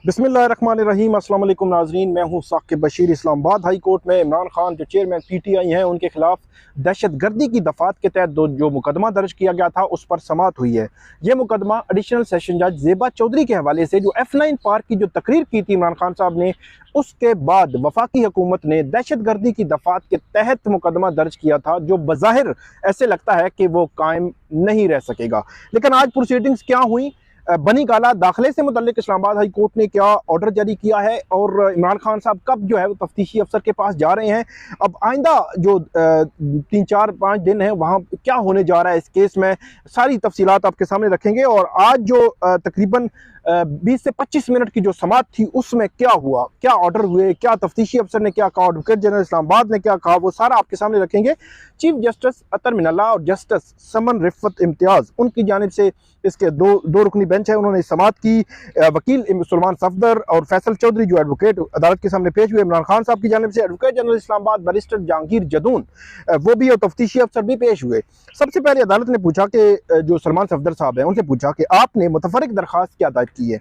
बिस्मिल्लाहिर्रहमानिर्रहीम। अस्सलाम वालेकुम नाज़रीन, मैं हूँ साकिब बशीर। इस्लामाबाद हाई कोर्ट में इमरान खान जो चेयरमैन पीटीआई हैं उनके खिलाफ दहशतगर्दी की दफ़ात के तहत जो मुकदमा दर्ज किया गया था उस पर समाअत हुई है। ये मुकदमा एडिशनल सेशन जज ज़ेबा चौधरी के हवाले से जो F9 पार्क की जो तकरीर की थी इमरान खान साहब ने, उसके बाद वफाकी हुकूमत ने दहशतगर्दी की दफ़ात के तहत मुकदमा दर्ज किया था, जो बज़ाहिर ऐसे लगता है कि वो कायम नहीं रह सकेगा। लेकिन आज प्रोसीडिंग्स क्या हुई, बनी गाला दाखिले से मुतल्लिक इस्लामाबाद हाई कोर्ट ने क्या ऑर्डर जारी किया है और इमरान खान साहब कब जो है वो तफ्तीशी अफसर के पास जा रहे हैं, अब आइंदा जो 3-4-5 दिन है वहाँ क्या होने जा रहा है इस केस में, सारी तफसीलात आपके सामने रखेंगे। और आज जो तकरीबन 20 से 25 मिनट की जो समाअत थी उसमें क्या हुआ, क्या ऑर्डर हुए, क्या तफ्तीशी अफसर ने क्या कहा, एडवोकेट जनरल इस्लामाबाद ने क्या कहा, वो सारा आपके सामने रखेंगे। चीफ जस्टिस अतर मिनल्ला और जस्टिस समन रिफत इम्तियाज़, उनकी जानिब से इसके दो रुकनी बेंच है, उन्होंने समाअत की। वकील सुलेमान सफदर और फैसल चौधरी जो एडवोकेट अदालत के सामने पेश हुए इमरान खान साहब की जानिब से, advocate general Islamabad barrister Jahangir Jadoon वो भी और तफ्तीशी अफसर भी पेश हुए। सबसे पहले अदालत ने पूछा कि जो सुलेमान सफदर साहब हैं उनसे पूछा कि आपने मुतफरिक दरख्वास्त क्या दायर की है,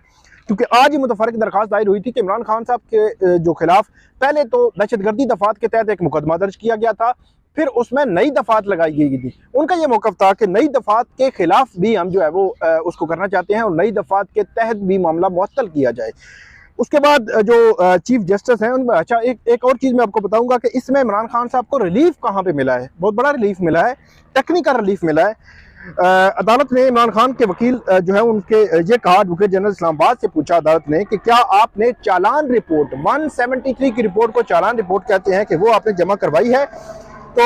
क्योंकि आज ही मुतफरिक दरख्वास्त दायर हुई थी कि इमरान खान साहब के जो खिलाफ पहले तो दहशतगर्दी दफात के तहत एक मुकदमा दर्ज किया गया था, फिर उसमें नई दफात लगाई गई थी। उनका यह मौक़िफ़ था कि नई दफात के खिलाफ भी हम जो है वो उसको करना चाहते हैं और नई दफात के तहत भी मामला मुअत्तल किया जाए। उसके बाद जो चीफ जस्टिस हैं उनमें अच्छा एक और चीज़ मैं आपको बताऊंगा कि इसमें इमरान खान साहब को रिलीफ कहाँ पे मिला है, बहुत बड़ा रिलीफ मिला है, टेक्निकल रिलीफ मिला है। अदालत ने इमरान खान के वकील जो है उनके ये कहा, एडवोकेट जनरल इस्लामाबाद से पूछा अदालत ने कि क्या आपने चालान रिपोर्ट 173 की रिपोर्ट को चालान रिपोर्ट कहते हैं कि वो आपने जमा करवाई है। तो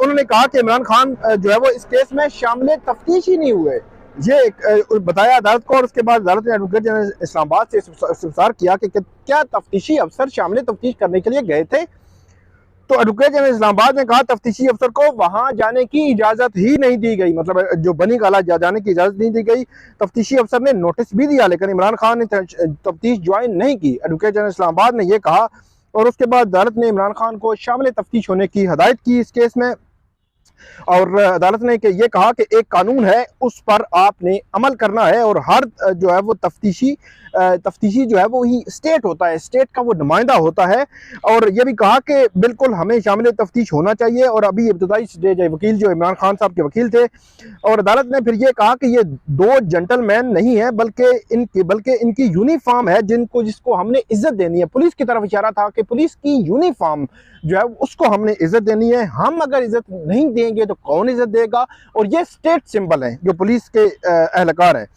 उन्होंने कहा कि इमरान खान जो है वो इस केस में शामिल तफ्तीश ही नहीं हुए, ये बताया अदालत को। और उसके बाद अदालत ने एडवोकेट जनरल इस्लामाबाद से इस्तफसार किया कि क्या तफ्तीशी अफसर शामिल तफ्तीश करने के लिए गए थे। तो एडवोकेट जनरल इस्लामाबाद ने कहा तफ्तीशी अफसर को वहां जाने की इजाजत ही नहीं दी गई, मतलब जो बनी गाला जाने की इजाजत नहीं दी गई। तफ्तीशी अफसर ने नोटिस भी दिया लेकिन इमरान खान ने तफ्तीश ज्वाइन नहीं की, एडवोकेट जनरल इस्लामाबाद ने यह कहा। और उसके बाद अदालत ने इमरान खान को शामिल तफ्तीश होने की हदायत की इस केस में। और अदालत ने कि ये कहा कि एक कानून है उस पर आपने अमल करना है और हर जो है वो तफ्तीशी जो है वो ही स्टेट होता है, स्टेट का वो नुमाइंदा होता है। और ये भी कहा कि बिल्कुल हमें शामिल तफ्तीश होना चाहिए। और अभी इब्तदाई स्टेज है, वकील जो इमरान खान साहब के वकील थे, और अदालत ने फिर ये कहा कि ये दो जेंटलमैन नहीं है बल्कि इनकी यूनिफॉर्म है जिसको हमने इज्जत देनी है। पुलिस की तरफ इशारा था कि पुलिस की यूनिफॉर्म जो है उसको हमने इज्जत देनी है, हम अगर इज्जत नहीं देंगे तो कौन इज्जत देगा। और ये स्टेट सिंबल है जो पुलिस के एहलकार हैं।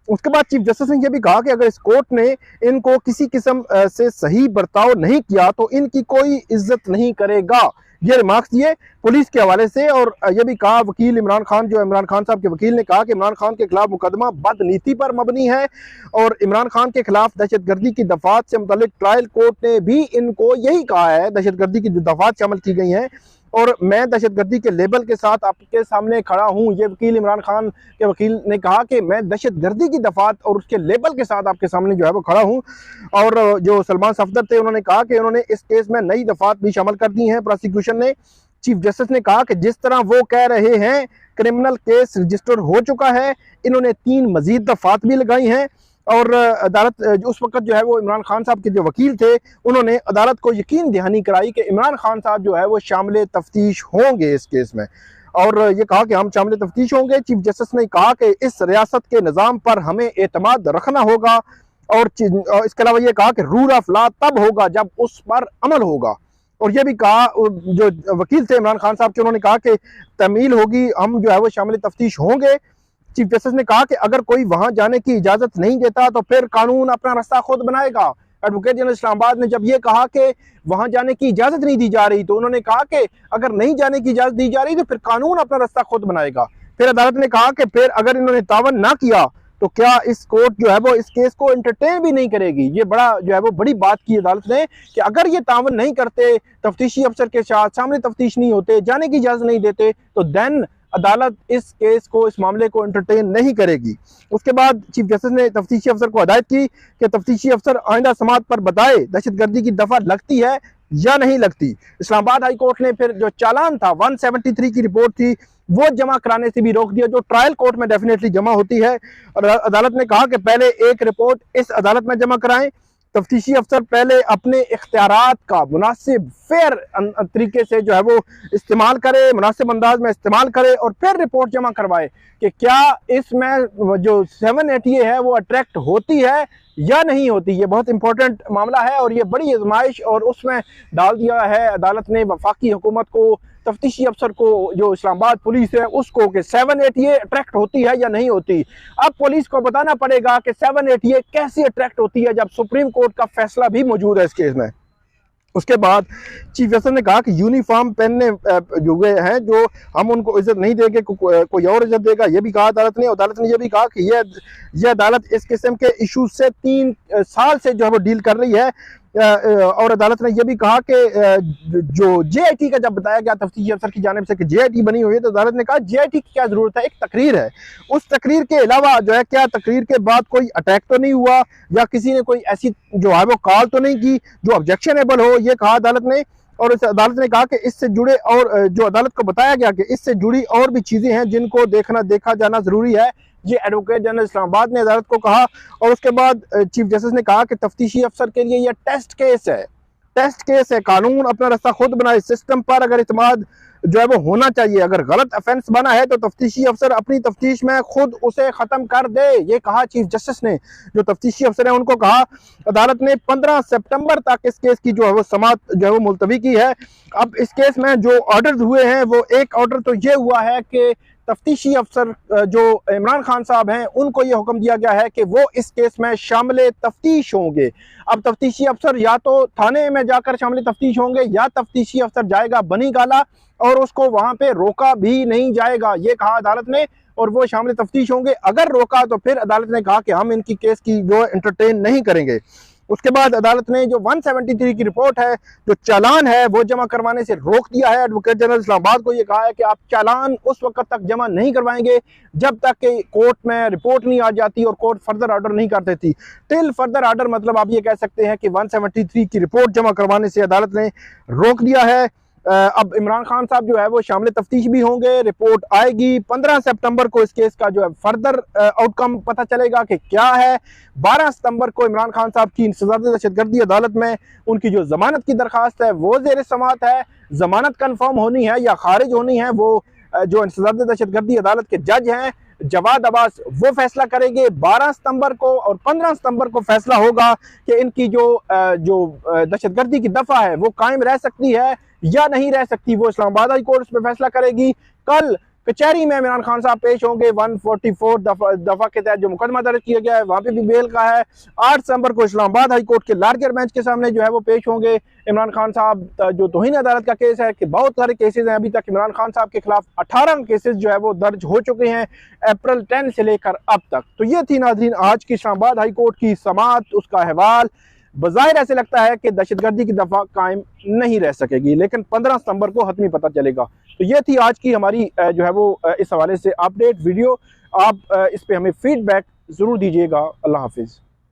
उसके बाद चीफ जस्टिस ने यह भी कहा कि अगर इस कोर्ट ने इनको किसी किस्म से सही बर्ताव नहीं किया तो इनकी कोई इज्जत नहीं करेगा। ये रिमार्क्स दिए पुलिस के हवाले से। और यह भी कहा वकील इमरान खान साहब के वकील ने कहा कि इमरान खान के खिलाफ मुकदमा बदनीति पर मबनी है और इमरान खान के खिलाफ दहशतगर्दी की दफात से मुतल्लिक ट्रायल कोर्ट ने भी इनको यही कहा है, दहशतगर्दी की जो दफात शामिल की गई हैं और मैं दहशतगर्दी के लेबल के साथ आपके सामने खड़ा हूं। ये वकील इमरान खान के वकील ने कहा कि मैं दहशतगर्दी की दफात और उसके लेबल के साथ आपके सामने जो है वो खड़ा हूं। और जो सुलेमान सफदर थे उन्होंने कहा कि उन्होंने इस केस में नई दफात भी शामिल कर दी हैं प्रोसिक्यूशन ने। चीफ जस्टिस ने कहा कि जिस तरह वो कह रहे हैं क्रिमिनल केस रजिस्टर हो चुका है, इन्होंने 3 मजीद दफात भी लगाई हैं। और अदालत उस वक्त जो है वो इमरान खान साहब के जो वकील थे उन्होंने अदालत को यकीन दहानी कराई कि इमरान खान साहब जो है वो शामिल तफ्तीश होंगे इस केस में। और ये कहा कि हम शामिल तफ्तीश होंगे। चीफ जस्टिस ने कहा कि इस रियासत के निज़ाम पर हमें एतमाद रखना होगा। और इसके अलावा ये कहा कि रूल ऑफ लॉ तब होगा जब उस पर अमल होगा। और ये भी कहा जो वकील थे इमरान खान साहब के, उन्होंने कहा कि तमील होगी, हम जो है वो शामिल तफ्तीश होंगे। चीफ जस्टिस ने कहा कि अगर कोई वहां जाने की इजाजत नहीं देता तो फिर कानून अपना रास्ता खुद बनाएगा। एडवोकेट जनरल इस्लामाबाद ने जब ये कहा कि वहां जाने की इजाजत नहीं दी जा रही तो उन्होंने कहा कि अगर नहीं जाने की इजाजत दी जा रही तो फिर कानून अपना रास्ता खुद बनाएगा। फिर अदालत ने कहा कि फिर अगर इन्होंने तावन ना किया तो क्या इस कोर्ट जो है वो इस केस को एंटरटेन भी नहीं करेगी। ये बड़ा जो है वो बड़ी बात की अदालत ने कि अगर ये तावन नहीं करते, तफ्तीशी अफसर के साथ सामने तफ्तीश नहीं होते, जाने की इजाजत नहीं देते, तो देन अदालत इस केस को, इस मामले को एंटरटेन नहीं करेगी। उसके बाद चीफ जस्टिस ने तफ्तीशी अफसर को हदायत की कि तफ्तीशी अफसर आइंदा समाअत पर बताए दहशतगर्दी की दफा लगती है या नहीं लगती। इस्लामाबाद हाई कोर्ट ने फिर जो चालान था 173 की रिपोर्ट थी वो जमा कराने से भी रोक दिया, जो ट्रायल कोर्ट में डेफिनेटली जमा होती है। और अदालत ने कहा कि पहले एक रिपोर्ट इस अदालत में जमा कराएं, तफ्तीशी अफसर पहले अपने इख्तियारात का मुनासिब फेयर तरीके से जो है वो इस्तेमाल करे, मुनासिब अंदाज में इस्तेमाल करे और फिर रिपोर्ट जमा करवाए कि क्या इसमें जो 780 है वो अट्रैक्ट होती है या नहीं होती। ये बहुत इंपॉर्टेंट मामला है और ये बड़ी आजमाइश और उसमें डाल दिया है अदालत ने वफाकी हुकूमत को, तफ्तीशी अफसर को, जो इस्लामाबाद पुलिस है उसको, कि 780 अट्रैक्ट होती है या नहीं होती। अब पुलिस को बताना पड़ेगा कि 780 कैसे अट्रैक्ट होती है, जब सुप्रीम कोर्ट का फैसला भी मौजूद है इस केस में। उसके बाद चीफ जस्टिस ने कहा कि यूनिफॉर्म पहनने जो हैं जो हम उनको इज्जत नहीं देंगे, कोई और इज्जत देगा, ये भी कहा अदालत ने। अदालत ने यह भी कहा कि यह अदालत इस किस्म के इशूज से 3 साल से जो है वो डील कर रही है। और अदालत ने यह भी कहा कि जो JIT का जब बताया गया तफ्तीशी अफसर की जानिब से कि JIT बनी हुई है, तो अदालत ने कहा JIT की क्या जरूरत है, एक तकरीर है, उस तकरीर के अलावा जो है क्या तकरीर के बाद कोई अटैक तो नहीं हुआ या किसी ने कोई ऐसी जो है वो कॉल तो नहीं की जो ऑब्जेक्शनेबल हो, ये कहा अदालत ने। और इस अदालत ने कहा कि इससे जुड़े और जो अदालत को बताया गया कि इससे जुड़ी और भी चीजें हैं जिनको देखा जाना जरूरी है, ये एडवोकेट जनरल इस्लामाबाद ने अदालत को कहा। और उसके बाद चीफ जस्टिस ने कहा कि तफ्तीशी अफसर के लिए यह टेस्ट केस है, कानून अपना रास्ता खुद बनाए, सिस्टम पर अगर इत्मीनान जो है वो होना चाहिए, अगर गलत ऑफेंस बना है तो तफ्तीशी अफसर अपनी तफ्तीश में खुद उसे खत्म कर दे, ये कहा चीफ जस्टिस ने। जो तफ्तीशी अफसर है उनको कहा। अदालत ने 15 सितंबर तक इस केस की जो है वो समाअत जो है वो मुलतवी की है। अब इस केस में जो ऑर्डर हुए हैं वो एक ऑर्डर तो ये हुआ है कि तफ्तीशी अफसर जो इमरान खान साहब हैं उनको ये हुक्म दिया गया है कि वो इस केस में शामिल तफ्तीश होंगे। अब तफ्तीशी अफसर या तो थाने में जाकर शामिल तफ्तीश होंगे या तफ्तीशी अफसर जाएगा बनी गाला और उसको वहां पे रोका भी नहीं जाएगा, ये कहा अदालत ने, और वो शामिल तफ्तीश होंगे। अगर रोका तो फिर अदालत ने कहा कि हम इनकी केस की जो एंटरटेन नहीं करेंगे। उसके बाद अदालत ने जो 173 की रिपोर्ट है, जो चालान है, वो जमा करवाने से रोक दिया है। एडवोकेट जनरल इस्लामाबाद को ये कहा है कि आप चालान उस वक्त तक जमा नहीं करवाएंगे जब तक कि कोर्ट में रिपोर्ट नहीं आ जाती और कोर्ट फर्दर ऑर्डर नहीं कर देती। टिल फर्दर ऑर्डर मतलब आप ये कह सकते हैं कि 173 की रिपोर्ट जमा करवाने से अदालत ने रोक दिया है। अब इमरान खान साहब जो है वो शामिल तफ्तीश भी होंगे, रिपोर्ट आएगी 15 सितंबर को, इस केस का जो है फर्दर आउटकम पता चलेगा कि क्या है। 12 सितंबर को इमरान खान साहब की इंसदाद दहशतगर्दी अदालत में उनकी जो जमानत की दरखास्त है वो ज़ेर समाअत है। जमानत कन्फर्म होनी है या खारिज होनी है वो जो इंसदाद दहशतगर्दी अदालत के जज हैं जवाद अब्बास वो फैसला करेंगे 12 सितंबर को। और 15 सितंबर को फैसला होगा कि इनकी जो दहशतगर्दी की दफा है वो कायम रह सकती है या नहीं रह सकती, वो इस्लामाबाद हाई कोर्ट में फैसला करेगी। कल कचहरी में इमरान खान साहब पेश होंगे 144 दफा के तहत जो मुकदमा दर्ज किया गया है वहां पे भी बेल का है। 8 सितंबर को इस्लामाबाद हाई कोर्ट के लार्जर बेंच के सामने जो है वो पेश होंगे इमरान खान साहब। जो तौहीन अदालत का केस है कि बहुत सारे केसेस हैं, अभी तक इमरान खान साहब के खिलाफ 18 केसेस जो है वो दर्ज हो चुके हैं अप्रैल 10 से लेकर अब तक। तो ये थी नाज़रीन आज की इस्लामाबाद हाई कोर्ट की समाअत, उसका अहवाल। बज़ाहिर ऐसे लगता है कि दहशतगर्दी की दफा कायम नहीं रह सकेगी, लेकिन 15 सितंबर को हतमी पता चलेगा। तो ये थी आज की हमारी जो है वो इस हवाले से अपडेट वीडियो। आप इस पे हमें फीडबैक ज़रूर दीजिएगा। अल्लाह हाफिज़।